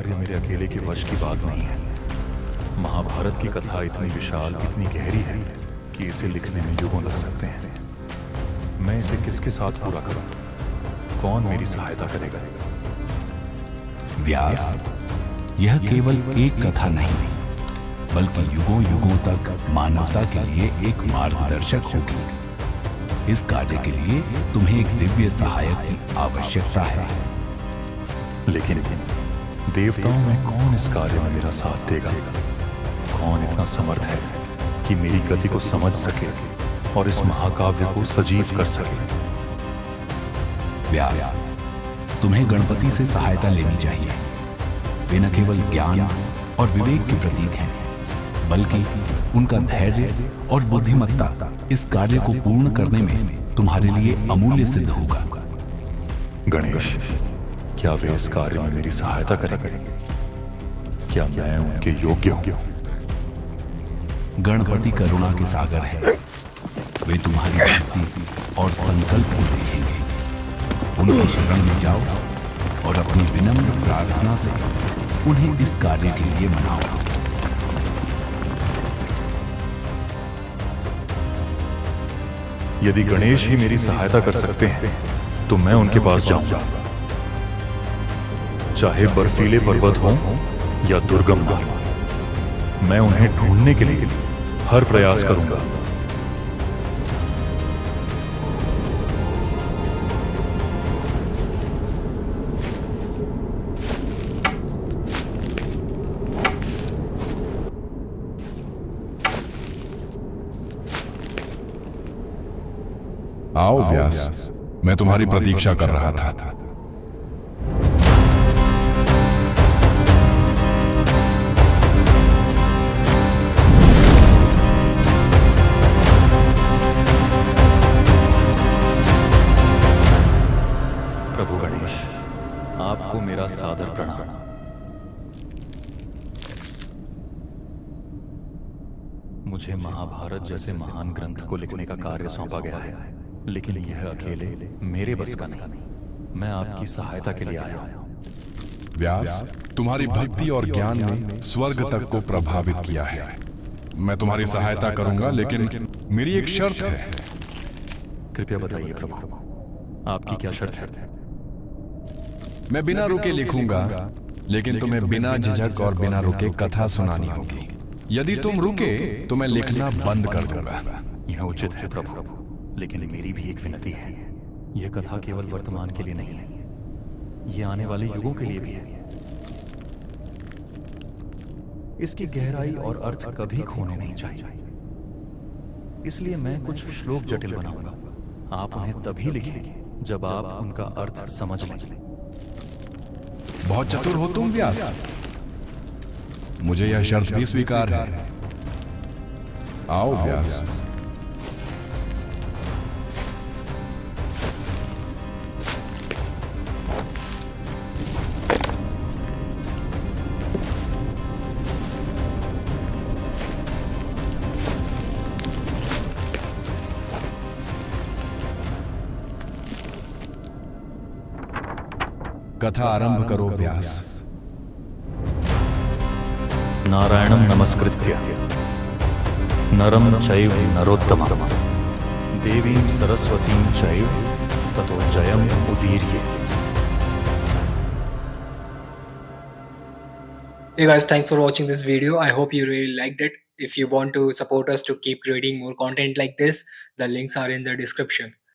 कार्य मेरे अकेले के वश की बात नहीं है। महाभारत की कथा इतनी विशाल, इतनी गहरी है कि इसे लिखने में युगों लग सकते हैं। मैं इसे किसके साथ पूरा करूं? कौन मेरी सहायता करेगा? व्यास, यह केवल एक कथा नहीं, बल्कि युगों युगों तक मानवता के लिए एक मार्गदर्शक होगी। इस कार्य के लिए तुम्हें एक दिव्य सहायक की आवश्यकता है। लेकिन देवताओं में कौन इस कार्य में मेरा साथ देगा? कौन इतना समर्थ है कि मेरी गति को समझ सके और इस महाकाव्य को सजीव कर सके? व्यास, तुम्हें गणपति से सहायता लेनी चाहिए। वे न केवल ज्ञान और विवेक के प्रतीक हैं, बल्कि उनका धैर्य और बुद्धिमत्ता इस कार्य को पूर्ण करने में तुम्हारे लिए अमूल्य सिद्ध होगा। गणेश, क्या वे इस कार्य में मेरी सहायता करेंगे? क्या मैं उनके योग्य हूं? गणपति करुणा के सागर हैं। वे तुम्हारी भक्ति और संकल्प को देखेंगे। उनकी शरण में जाओ और अपनी विनम्र प्रार्थना से उन्हें इस कार्य के लिए मनाओ। यदि गणेश ही मेरी सहायता कर सकते हैं तो मैं उनके पास जाऊंगा, चाहे बर्फीले पर्वत हों या दुर्गम मार्ग। मैं उन्हें ढूंढने के लिए हर प्रयास करूंगा। आओ व्यास, मैं तुम्हारी प्रतीक्षा कर रहा था। प्रभु गणेश, आपको मेरा सादर प्रणाम। मुझे महाभारत जैसे महान ग्रंथ को लिखने का कार्य सौंपा गया है, लेकिन यह अकेले मेरे बस का नहीं। मैं आपकी सहायता के लिए आया हूं। व्यास, तुम्हारी भक्ति और ज्ञान ने स्वर्ग तक को प्रभावित किया है। मैं तुम्हारी सहायता करूंगा, लेकिन मेरी एक शर्त है। कृपया बताइए प्रभु, आपकी क्या शर्त है? मैं बिना रुके लिखूंगा, लेकिन तुम्हें बिना झिझक और बिना रुके कथा सुनानी होगी। यदि तुम रुके तो मैं लिखना बंद कर दूंगा। यह उचित है प्रभु, लेकिन मेरी भी एक विनती है। यह कथा केवल वर्तमान के लिए नहीं है, यह आने वाले युगों के लिए भी है। इसकी गहराई और अर्थ कभी खोने नहीं चाहिए। इसलिए मैं कुछ श्लोक जटिल बनाऊंगा। आप उन्हें तभी लिखें जब आप उनका अर्थ समझ लें। बहुत चतुर हो तुम व्यास। मुझे यह शर्त भी स्वीकार है। आओ व्यास। कथा आरंभ करो व्यास। नारायणं नमस्कृत्य नरं चैव नरोत्तमं देवीं सरस्वतीं चैव ततो जयम् उदीर्ये। Hey guys, thanks for watching this video. I hope you really liked it. If you want to support us to keep creating more content like this, the links are in the description.